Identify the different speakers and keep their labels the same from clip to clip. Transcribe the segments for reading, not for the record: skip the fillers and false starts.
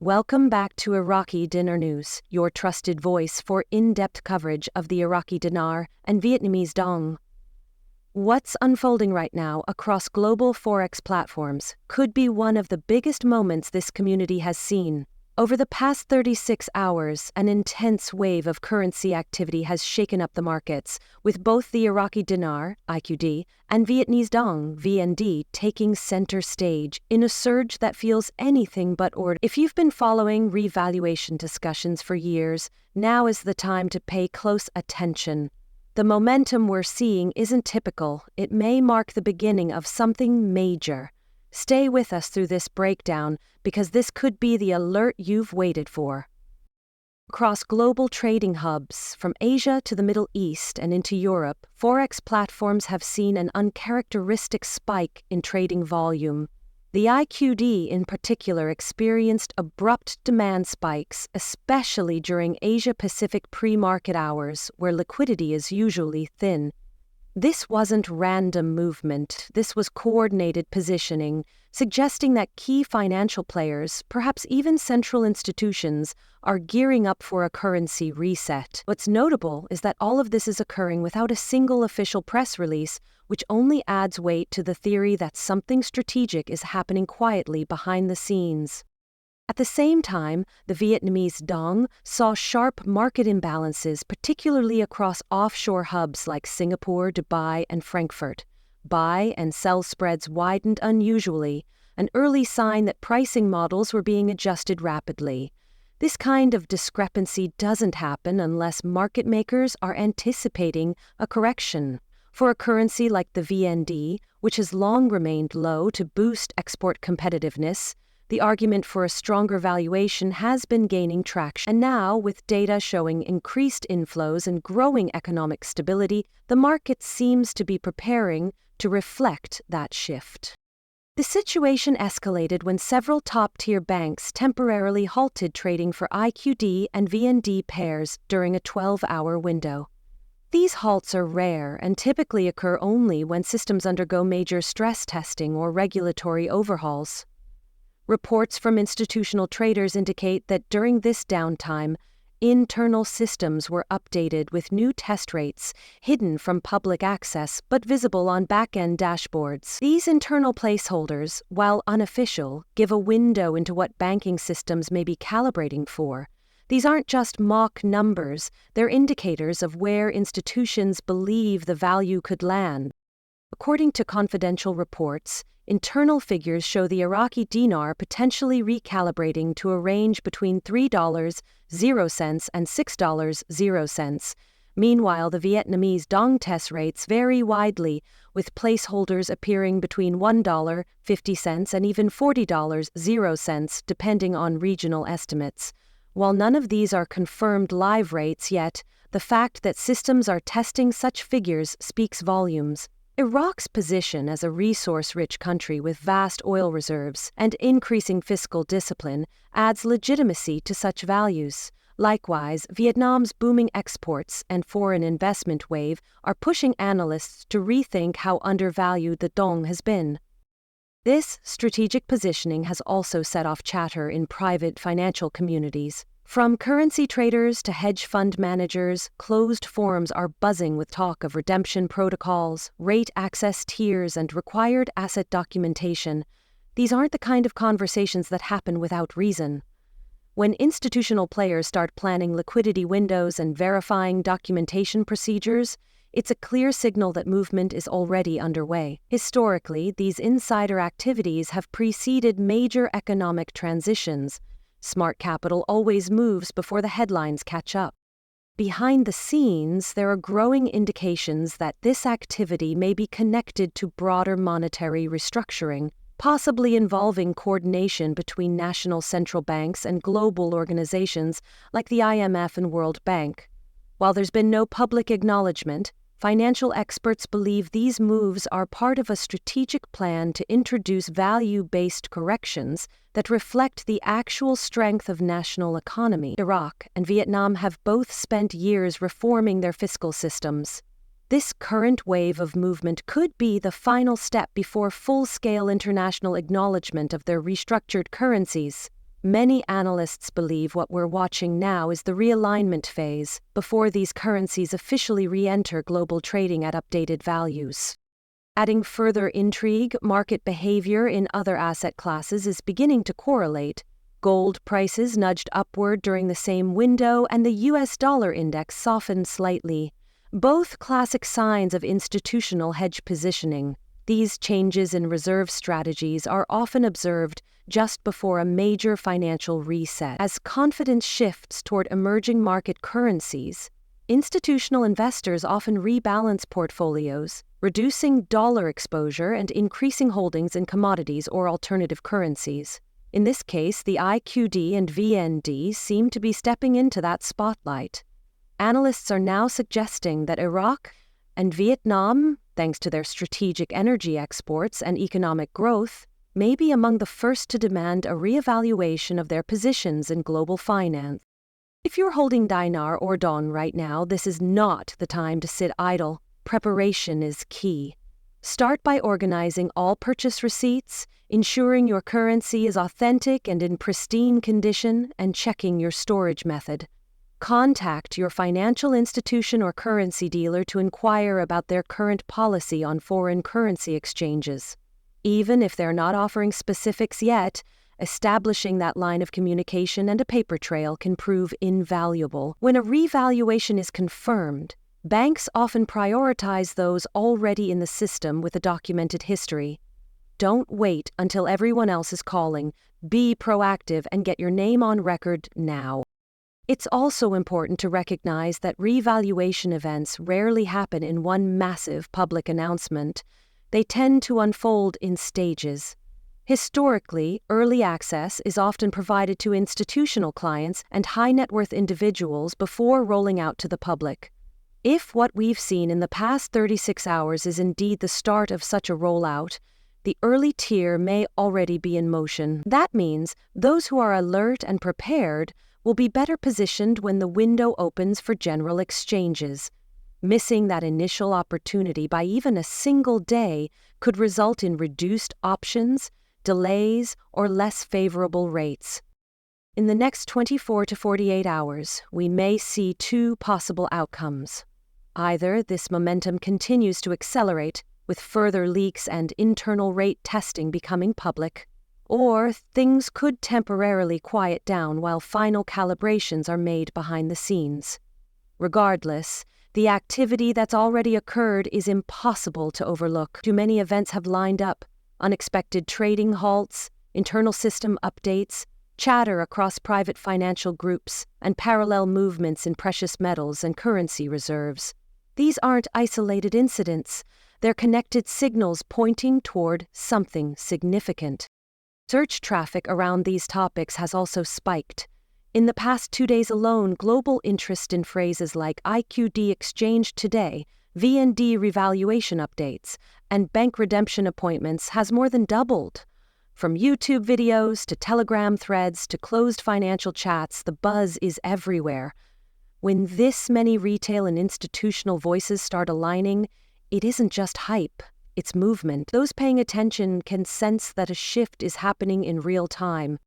Speaker 1: Welcome back to Iraqi Dinar News, your trusted voice for in-depth coverage of the Iraqi dinar and Vietnamese dong. What's unfolding right now across global Forex platforms could be one of the biggest moments this community has seen. Over the past 36 hours, an intense wave of currency activity has shaken up the markets, with both the Iraqi dinar, IQD, and Vietnamese dong, VND, taking center stage in a surge that feels anything but orderly. If you've been following revaluation discussions for years, now is the time to pay close attention. The momentum we're seeing isn't typical. It may mark the beginning of something major. Stay with us through this breakdown, because this could be the alert you've waited for. Across global trading hubs, from Asia to the Middle East and into Europe, Forex platforms have seen an uncharacteristic spike in trading volume. The IQD in particular experienced abrupt demand spikes, especially during Asia-Pacific pre-market hours, where liquidity is usually thin. This wasn't random movement, this was coordinated positioning, suggesting that key financial players, perhaps even central institutions, are gearing up for a currency reset. What's notable is that all of this is occurring without a single official press release, which only adds weight to the theory that something strategic is happening quietly behind the scenes. At the same time, the Vietnamese dong saw sharp market imbalances, particularly across offshore hubs like Singapore, Dubai, and Frankfurt. Buy and sell spreads widened unusually, an early sign that pricing models were being adjusted rapidly. This kind of discrepancy doesn't happen unless market makers are anticipating a correction. For a currency like the VND, which has long remained low to boost export competitiveness, the argument for a stronger valuation has been gaining traction. And now, with data showing increased inflows and growing economic stability, the market seems to be preparing to reflect that shift. The situation escalated when several top-tier banks temporarily halted trading for IQD and VND pairs during a 12-hour window. These halts are rare and typically occur only when systems undergo major stress testing or regulatory overhauls. Reports from institutional traders indicate that during this downtime, internal systems were updated with new test rates hidden from public access but visible on back-end dashboards. These internal placeholders, while unofficial, give a window into what banking systems may be calibrating for. These aren't just mock numbers, they're indicators of where institutions believe the value could land. According to confidential reports, internal figures show the Iraqi dinar potentially recalibrating to a range between $3.00 and $6.00. Meanwhile, the Vietnamese dong test rates vary widely, with placeholders appearing between $1.50 and even $40.00, depending on regional estimates. While none of these are confirmed live rates yet, the fact that systems are testing such figures speaks volumes. Iraq's position as a resource-rich country with vast oil reserves and increasing fiscal discipline adds legitimacy to such values. Likewise, Vietnam's booming exports and foreign investment wave are pushing analysts to rethink how undervalued the dong has been. This strategic positioning has also set off chatter in private financial communities. From currency traders to hedge fund managers, closed forums are buzzing with talk of redemption protocols, rate access tiers, and required asset documentation. These aren't the kind of conversations that happen without reason. When institutional players start planning liquidity windows and verifying documentation procedures, it's a clear signal that movement is already underway. Historically, these insider activities have preceded major economic transitions. Smart capital always moves before the headlines catch up. Behind the scenes, there are growing indications that this activity may be connected to broader monetary restructuring, possibly involving coordination between national central banks and global organizations like the IMF and World Bank. While there's been no public acknowledgement, financial experts believe these moves are part of a strategic plan to introduce value-based corrections that reflect the actual strength of national economy. Iraq and Vietnam have both spent years reforming their fiscal systems. This current wave of movement could be the final step before full-scale international acknowledgement of their restructured currencies. Many analysts believe what we're watching now is the realignment phase, before these currencies officially re-enter global trading at updated values. Adding further intrigue, market behavior in other asset classes is beginning to correlate. Gold prices nudged upward during the same window, and the US dollar index softened slightly. Both classic signs of institutional hedge positioning. These changes in reserve strategies are often observed just before a major financial reset. As confidence shifts toward emerging market currencies, institutional investors often rebalance portfolios, reducing dollar exposure and increasing holdings in commodities or alternative currencies. In this case, the IQD and VND seem to be stepping into that spotlight. Analysts are now suggesting that Iraq and Vietnam, thanks to their strategic energy exports and economic growth, may be among the first to demand a reevaluation of their positions in global finance. If you're holding dinar or dong right now, this is not the time to sit idle. Preparation is key. Start by organizing all purchase receipts, ensuring your currency is authentic and in pristine condition, and checking your storage method. Contact your financial institution or currency dealer to inquire about their current policy on foreign currency exchanges. Even if they're not offering specifics yet, establishing that line of communication and a paper trail can prove invaluable. When a revaluation is confirmed, banks often prioritize those already in the system with a documented history. Don't wait until everyone else is calling. Be proactive and get your name on record now. It's also important to recognize that revaluation events rarely happen in one massive public announcement. They tend to unfold in stages. Historically, early access is often provided to institutional clients and high-net-worth individuals before rolling out to the public. If what we've seen in the past 36 hours is indeed the start of such a rollout, the early tier may already be in motion. That means those who are alert and prepared will be better positioned when the window opens for general exchanges. Missing that initial opportunity by even a single day could result in reduced options, delays, or less favorable rates. In the next 24 to 48 hours, we may see two possible outcomes. Either this momentum continues to accelerate, with further leaks and internal rate testing becoming public, or things could temporarily quiet down while final calibrations are made behind the scenes. Regardless, the activity that's already occurred is impossible to overlook. Too many events have lined up: unexpected trading halts, internal system updates, chatter across private financial groups, and parallel movements in precious metals and currency reserves. These aren't isolated incidents. They're connected signals pointing toward something significant. Search traffic around these topics has also spiked. In the past 2 days alone, global interest in phrases like IQD exchange today, VND revaluation updates, and bank redemption appointments has more than doubled. From YouTube videos to Telegram threads to closed financial chats, the buzz is everywhere. When this many retail and institutional voices start aligning, it isn't just hype, it's movement. Those paying attention can sense that a shift is happening in real time.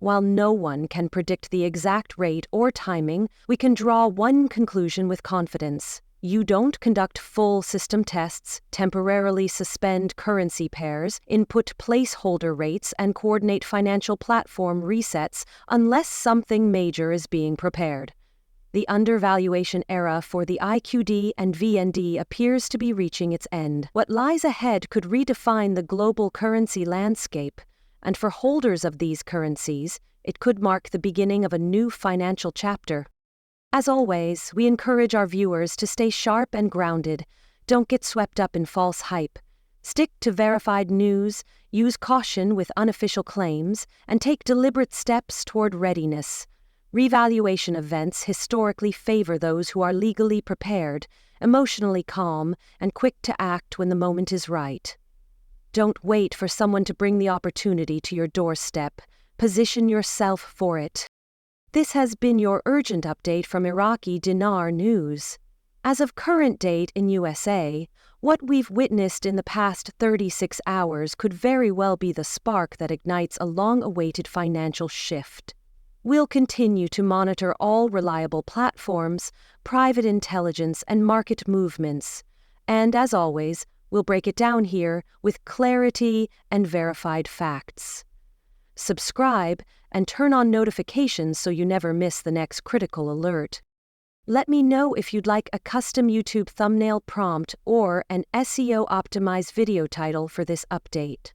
Speaker 1: While no one can predict the exact rate or timing, we can draw one conclusion with confidence. You don't conduct full system tests, temporarily suspend currency pairs, input placeholder rates, and coordinate financial platform resets unless something major is being prepared. The undervaluation era for the IQD and VND appears to be reaching its end. What lies ahead could redefine the global currency landscape, and for holders of these currencies, it could mark the beginning of a new financial chapter. As always, we encourage our viewers to stay sharp and grounded. Don't get swept up in false hype. Stick to verified news, use caution with unofficial claims, and take deliberate steps toward readiness. Revaluation events historically favor those who are legally prepared, emotionally calm, and quick to act when the moment is right. Don't wait for someone to bring the opportunity to your doorstep. Position yourself for it. This has been your urgent update from Iraqi Dinar News. As of current date in USA, What we've witnessed in the past 36 hours could very well be the spark that ignites a long-awaited financial shift. We'll continue to monitor all reliable platforms, private intelligence, and market movements. And as always, we'll break it down here with clarity and verified facts. Subscribe and turn on notifications so you never miss the next critical alert. Let me know if you'd like a custom YouTube thumbnail prompt or an SEO-optimized video title for this update.